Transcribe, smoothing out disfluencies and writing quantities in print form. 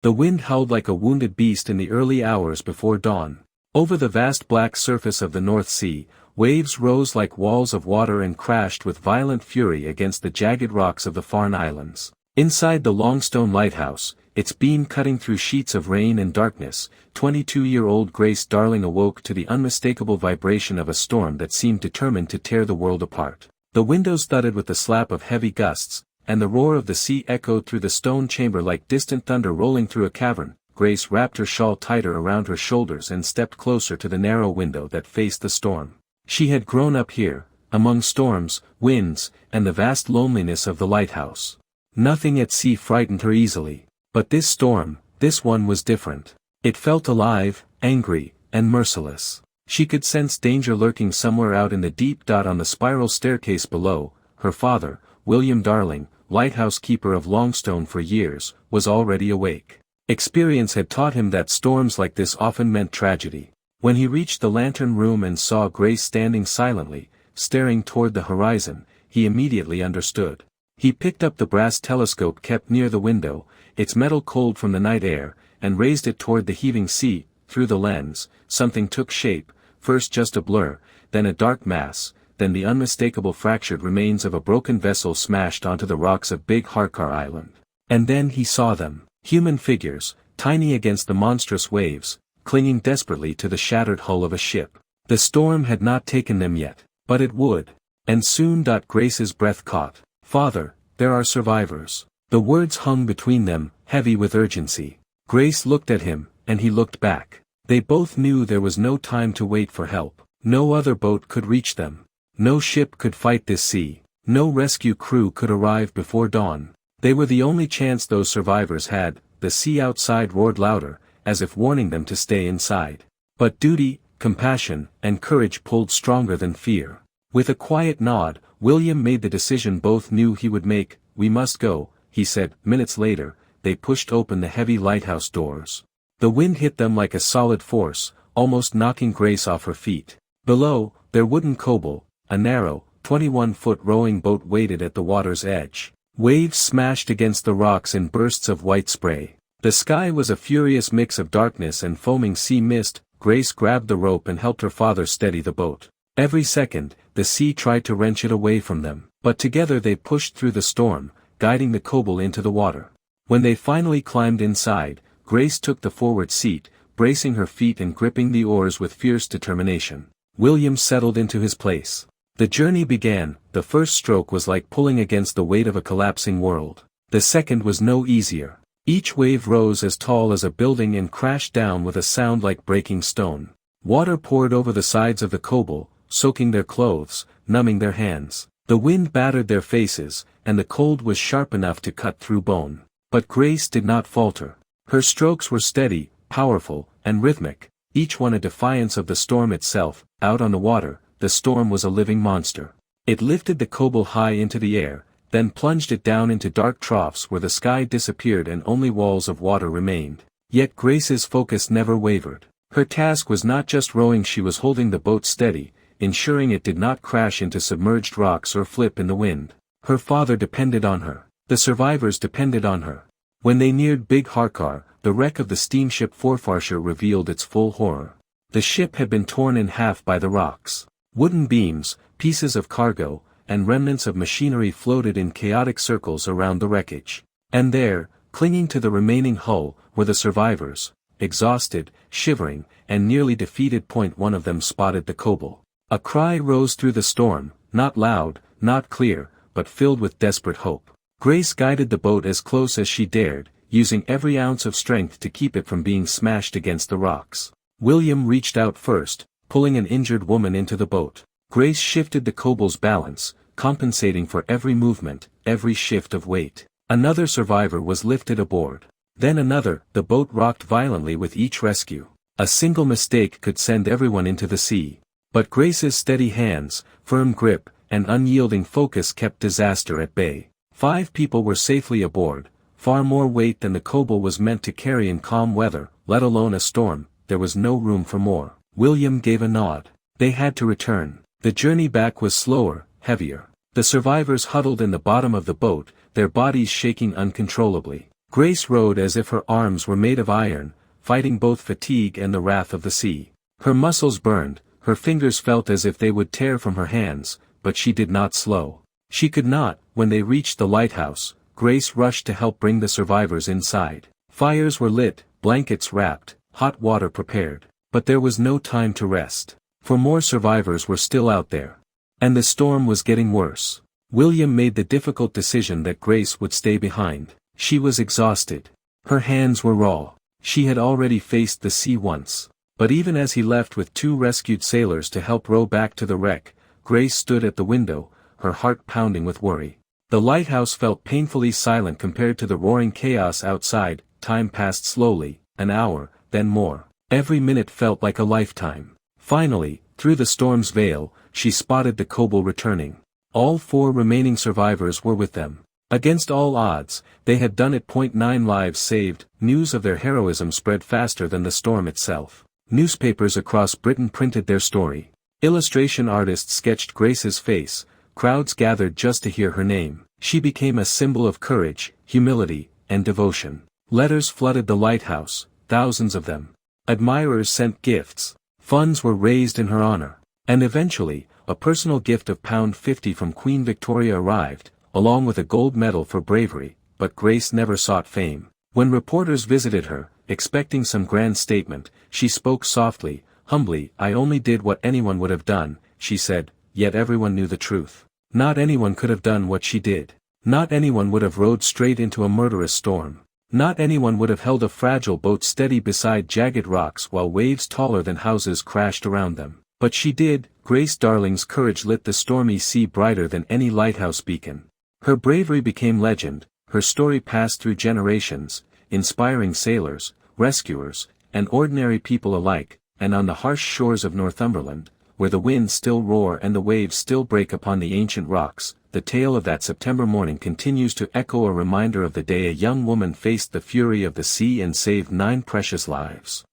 The wind howled like a wounded beast in the early hours before dawn. Over the vast black surface of the North Sea, waves rose like walls of water and crashed with violent fury against the jagged rocks of the Farne Islands. Inside the Longstone Lighthouse, its beam cutting through sheets of rain and darkness, 22-year-old Grace Darling awoke to the unmistakable vibration of a storm that seemed determined to tear the world apart. The windows thudded with the slap of heavy gusts, and the roar of the sea echoed through the stone chamber like distant thunder rolling through a cavern. Grace wrapped her shawl tighter around her shoulders and stepped closer to the narrow window that faced the storm. She had grown up here, among storms, winds, and the vast loneliness of the lighthouse. Nothing at sea frightened her easily. But this storm, this one was different. It felt alive, angry, and merciless. She could sense danger lurking somewhere out in the deep dot on the spiral staircase below. Her father, William Darling, lighthouse keeper of Longstone for years, was already awake. Experience had taught him that storms like this often meant tragedy. When he reached the lantern room and saw Grace standing silently, staring toward the horizon, he immediately understood. He picked up the brass telescope kept near the window, its metal cold from the night air, and raised it toward the heaving sea. Through the lens, something took shape, first just a blur, then a dark mass, then the unmistakable fractured remains of a broken vessel smashed onto the rocks of Big Harkar Island. And then he saw them, human figures, tiny against the monstrous waves, clinging desperately to the shattered hull of a ship. The storm had not taken them yet, but it would. And soon. Grace's breath caught. "Father, there are survivors." The words hung between them, heavy with urgency. Grace looked at him, and he looked back. They both knew there was no time to wait for help. No other boat could reach them. No ship could fight this sea. No rescue crew could arrive before dawn. They were the only chance those survivors had. The sea outside roared louder, as if warning them to stay inside. But duty, compassion, and courage pulled stronger than fear. With a quiet nod, William made the decision both knew he would make. "We must go," he said. Minutes later, they pushed open the heavy lighthouse doors. The wind hit them like a solid force, almost knocking Grace off her feet. Below, their wooden koboh, a narrow, 21-foot rowing boat waited at the water's edge. Waves smashed against the rocks in bursts of white spray. The sky was a furious mix of darkness and foaming sea mist. Grace grabbed the rope and helped her father steady the boat. Every second, the sea tried to wrench it away from them, but together they pushed through the storm, guiding the koboh into the water. When they finally climbed inside, Grace took the forward seat, bracing her feet and gripping the oars with fierce determination. William settled into his place. The journey began. The first stroke was like pulling against the weight of a collapsing world. The second was no easier. Each wave rose as tall as a building and crashed down with a sound like breaking stone. Water poured over the sides of the koboh, soaking their clothes, numbing their hands. The wind battered their faces, and the cold was sharp enough to cut through bone. But Grace did not falter. Her strokes were steady, powerful, and rhythmic, each one a defiance of the storm itself. Out on the water, the storm was a living monster. It lifted the koboh high into the air, then plunged it down into dark troughs where the sky disappeared and only walls of water remained. Yet Grace's focus never wavered. Her task was not just rowing, she was holding the boat steady, ensuring it did not crash into submerged rocks or flip in the wind. Her father depended on her. The survivors depended on her. When they neared Big Harkar, the wreck of the steamship Forfarshire revealed its full horror. The ship had been torn in half by the rocks. Wooden beams, pieces of cargo, and remnants of machinery floated in chaotic circles around the wreckage. And there, clinging to the remaining hull, were the survivors, exhausted, shivering, and nearly defeated. One of them spotted the koboh. A cry rose through the storm, not loud, not clear, but filled with desperate hope. Grace guided the boat as close as she dared, using every ounce of strength to keep it from being smashed against the rocks. William reached out first, pulling an injured woman into the boat. Grace shifted the koboh's balance, compensating for every movement, every shift of weight. Another survivor was lifted aboard. Then another. The boat rocked violently with each rescue. A single mistake could send everyone into the sea. But Grace's steady hands, firm grip, and unyielding focus kept disaster at bay. 5 people were safely aboard, far more weight than the koboh was meant to carry in calm weather, let alone a storm. There was no room for more. William gave a nod. They had to return. The journey back was slower, heavier. The survivors huddled in the bottom of the boat, their bodies shaking uncontrollably. Grace rowed as if her arms were made of iron, fighting both fatigue and the wrath of the sea. Her muscles burned, her fingers felt as if they would tear from her hands, but she did not slow. She could not. When they reached the lighthouse, Grace rushed to help bring the survivors inside. Fires were lit, blankets wrapped, hot water prepared. But there was no time to rest. For more survivors were still out there. And the storm was getting worse. William made the difficult decision that Grace would stay behind. She was exhausted. Her hands were raw. She had already faced the sea once. But even as he left with 2 rescued sailors to help row back to the wreck, Grace stood at the window, her heart pounding with worry. The lighthouse felt painfully silent compared to the roaring chaos outside. Time passed slowly, an hour, then more. Every minute felt like a lifetime. Finally, through the storm's veil, she spotted the Kobold returning. All 4 remaining survivors were with them. Against all odds, they had done it. 9 lives saved. News of their heroism spread faster than the storm itself. Newspapers across Britain printed their story. Illustration artists sketched Grace's face. Crowds gathered just to hear her name. She became a symbol of courage, humility, and devotion. Letters flooded the lighthouse, thousands of them. Admirers sent gifts. Funds were raised in her honor. And eventually, a personal gift of £50 from Queen Victoria arrived, along with a gold medal for bravery, but Grace never sought fame. When reporters visited her, expecting some grand statement, she spoke softly, humbly. "I only did what anyone would have done," she said, yet everyone knew the truth. Not anyone could have done what she did. Not anyone would have rowed straight into a murderous storm. Not anyone would have held a fragile boat steady beside jagged rocks while waves taller than houses crashed around them. But she did. Grace Darling's courage lit the stormy sea brighter than any lighthouse beacon. Her bravery became legend, her story passed through generations, inspiring sailors, rescuers, and ordinary people alike, and on the harsh shores of Northumberland, where the winds still roar and the waves still break upon the ancient rocks, the tale of that September morning continues to echo, a reminder of the day a young woman faced the fury of the sea and saved 9 precious lives.